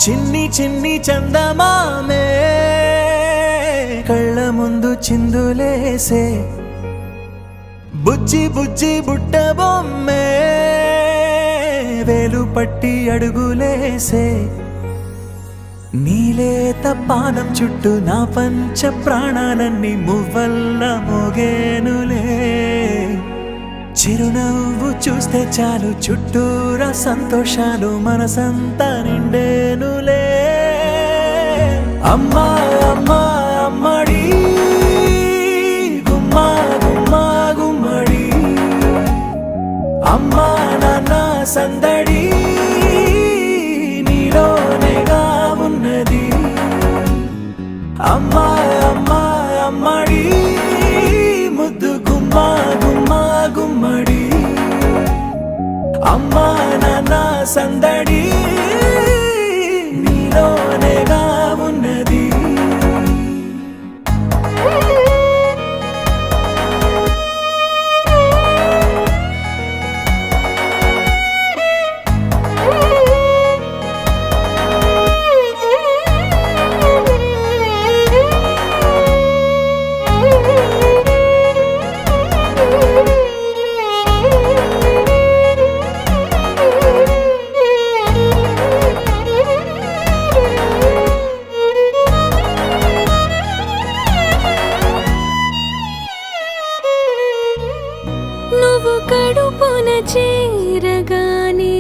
చిన్ని చిన్ని చందమామే కళ్ళ ముందు చిందులేసే బుజ్జి బుజ్జి బుట్ట బొమ్మే వేలు పట్టి అడుగులేసే నీలేత పానం చుట్టూ నా పంచ ప్రాణాలన్నీ మువ్వల్ల మోగేనులే చిరునవ్వు చూస్తే చాలు చుట్టూరా సంతోషాలు మనసంతా నిండేనులే అమ్మా అమ్మా అమ్మడి గుమ్మా గుమ్మా గుమ్మడి అమ్మా నాన్న సందడి నీలోనేగా ఉన్నది అమ్మా అమ్మా అమ్మడి ముద్దు గుమ్మా గుమ్మా గుమ్మడి అమ్మా నాన్న సందడి నీలోనేగా ఉన్నది నువ్వు కడుపున చేరగానే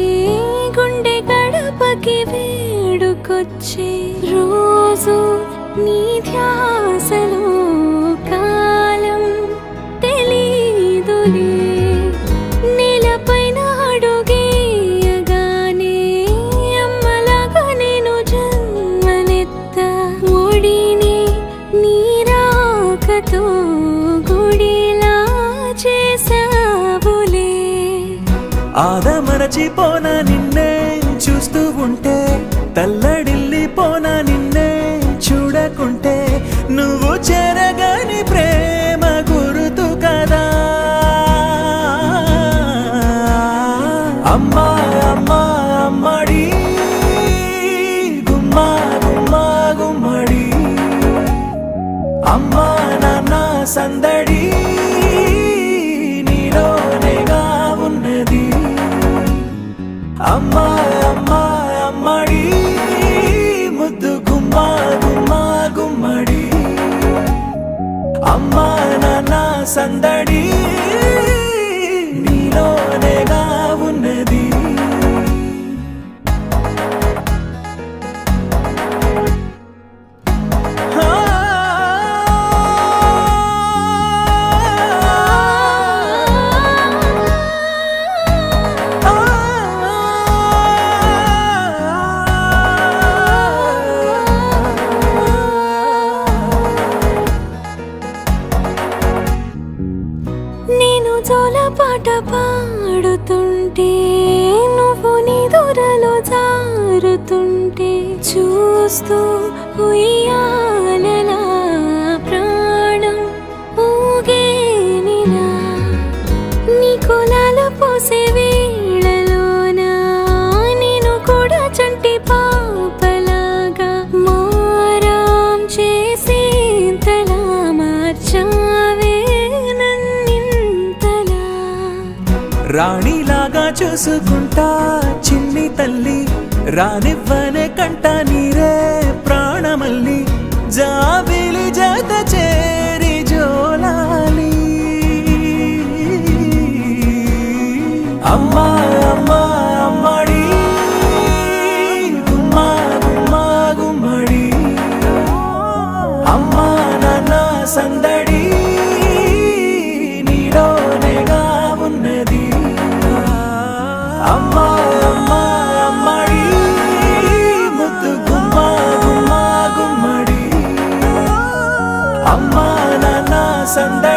గుండె గడపకి వేడుకొచ్చే రోజు నీ ధ్యాసలో కాలం తెలీదులే నేలపైన అడుగేయగానే అమ్మలాగా నేను జన్మనెత్త ఒడిని నీ రాకతో గుడిలా చేసావులే ఆదమరచిపోనా నిన్నే చూస్తూ ఉంటే తల్లడిల్లిపోనా నిన్నే చూడకుంటే నువ్వు చెరగని ప్రేమ గురుతు కదా అమ్మా అమ్మా అమ్మడి గుమ్మా గుమ్మా గుమ్మడి అమ్మా నాన్న సందడి నీలోనేగా ఉన్నది అమ్మా అమ్మా అమ్మడి ముద్దు గుమ్మా గుమ్మా గుమ్మడి అమ్మా నాన్న సందడి నీలోనేగా ఉన్నది నేను జోలపాట పాడుతుంటే నువ్వు నిదురలో జారుతుంటే చూస్తూ ఉయ్యాలలా ప్రాణం ఊగేనిలా నీ కులాల పోసే వేళలోన నేను కూడా చంటి పాపలాగా మారాం చేసేంతలా మార్చావే రాణిలాగా చూసుకుంటా చిన్ని తల్లి రానివ్వనే కంట నీరే ప్రాణమల్లి జాబిలి జత చేరి జోలాలి అమ్మా అమ్మా అమ్మడి గుమ్మా గుమ్మా గుమ్మడి అమ్మా నాన్న సందడి నీలోనేగా ఉన్నది అమ్మా అమ్మా అమ్మడి ముద్దు గుమ్మా గుమ్మా గుమ్మడి అమ్మా నాన్న సందడి